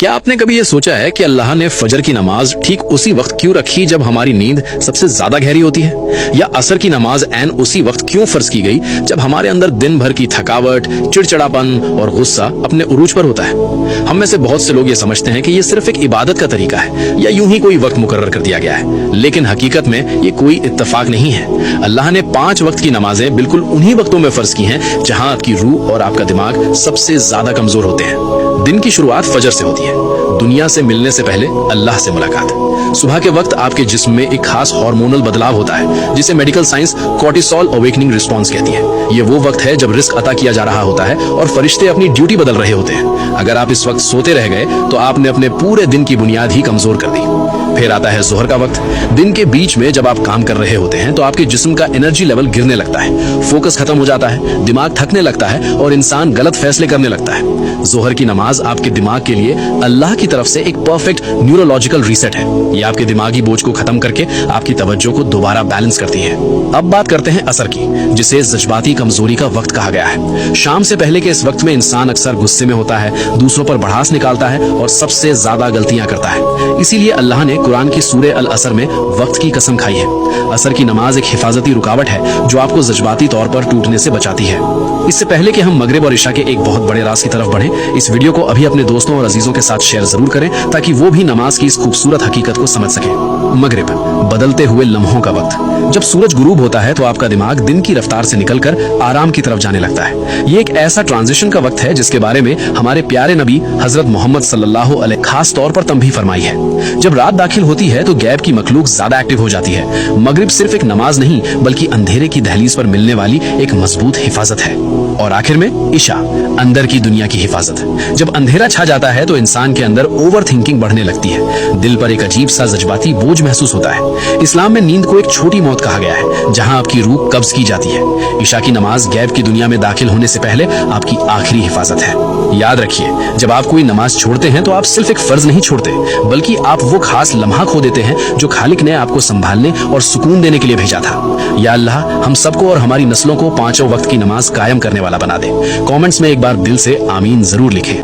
क्या आपने कभी ये सोचा है कि अल्लाह ने फजर की नमाज ठीक उसी वक्त क्यों रखी जब हमारी नींद सबसे ज्यादा गहरी होती है, या असर की नमाज ऐन उसी वक्त क्यों फर्ज की गई जब हमारे अंदर दिन भर की थकावट, चिड़चिड़ापन और गुस्सा अपने उरूज पर होता है। हम में से बहुत से लोग ये समझते हैं कि ये सिर्फ एक इबादत का तरीका है या यूं ही कोई वक्त मुकर्रर कर दिया गया है, लेकिन हकीकत में ये कोई इत्तेफाक नहीं है। अल्लाह ने 5 वक्त की नमाजें बिल्कुल उन्हीं वक्तों में फर्ज की हैं जहां आपकी रूह और आपका दिमाग सबसे ज्यादा कमजोर होते हैं। दिन की शुरुआत फजर से होती है, दुनिया से मिलने से पहले अल्लाह से मुलाकात। सुबह के वक्त आपके जिस्म में एक खास हार्मोनल बदलाव होता है जिसे medical science cortisol awakening response कहती है। ये वो वक्त है जब रिस्क अता किया जा रहा होता है और फरिश्ते अपनी ड्यूटी बदल रहे होते हैं। अगर आप इस वक्त सोते रह गए तो आपने अपने पूरे दिन की बुनियाद ही कमजोर कर दी। फिर आता है जोहर का वक्त। दिन के बीच में जब आप काम कर रहे होते हैं तो आपके जिस्म का एनर्जी लेवल गिरने लगता है, फोकस खत्म हो जाता है, दिमाग थकने लगता है और इंसान गलत फैसले करने लगता है। जोहर की नमाज आपके दिमाग के लिए अल्लाह की तरफ से एक परफेक्ट न्यूरोलॉजिकल रीसेट है। ये आपके दिमागी बोझ को खत्म करके आपकी तवज्जो को दोबारा बैलेंस करती है। अब बात करते हैं असर की, जिसे जज्बाती कमजोरी का वक्त कहा गया है। शाम से पहले के इस वक्त में इंसान अक्सर गुस्से में होता है, दूसरों पर भड़ास निकालता है और सबसे ज्यादा गलतियां करता है। इसीलिए अल्लाह ने कुरान की सूरे अल असर में वक्त की कसम खाई है। असर की नमाज एक हिफाजती रुकावट है जो आपको जज्बाती तौर पर टूटने से बचाती है। इससे पहले कि हम मगरिब और इशा के एक बहुत बड़े राज की तरफ बढ़ें, इस वीडियो को अभी अपने दोस्तों और अजीजों के साथ शेयर जरूर करें ताकि वो भी नमाज की इस खूबसूरत हकीकत को समझ सके। मगरिब, बदलते हुए लम्हों का वक्त। जब सूरज गुरूब होता है तो आपका दिमाग दिन की रफ्तार से निकलकर आराम की तरफ जाने लगता है। ये एक ऐसा ट्रांजिशन का वक्त है जिसके बारे में हमारे प्यारे नबी हजरत मोहम्मद सल्लल्लाहु अलैहि खास तौर पर तंबीह फरमाई है। जब रात दाखिल होती है तो गैब की मखलूक ज्यादा एक्टिव हो जाती है। मगरिब सिर्फ एक नमाज नहीं बल्कि अंधेरे की दहलीज पर मिलने वाली एक मजबूत हिफाजत है। और आखिर में इशा, अंदर की दुनिया की हिफाजत। जब अंधेरा छा जाता है तो इंसान के अंदर ओवर थिंकिंग बढ़ने लगती है, दिल पर एक अजीब सा जज्बाती बोझ महसूस होता है। इस्लाम में नींद को एक छोटी मौत कहा गया है जहां आपकी रूह कब्ज की जाती है। इशा की नमाज गैब की दुनिया में दाखिल होने से पहले आपकी आखिरी हिफाजत है। याद रखिए, जब आप कोई नमाज छोड़ते हैं तो आप सिर्फ एक फर्ज नहीं छोड़ते बल्कि आप वो खास लम्हा खो देते हैं जो खालिक ने आपको संभालने और सुकून देने के लिए भेजा था। या अल्लाह हम सबको और हमारी नस्लों को 5 वक्त की नमाज कायम करने वाला बना दे। कमेंट्स में एक बार दिल से आमीन जरूर लिखें।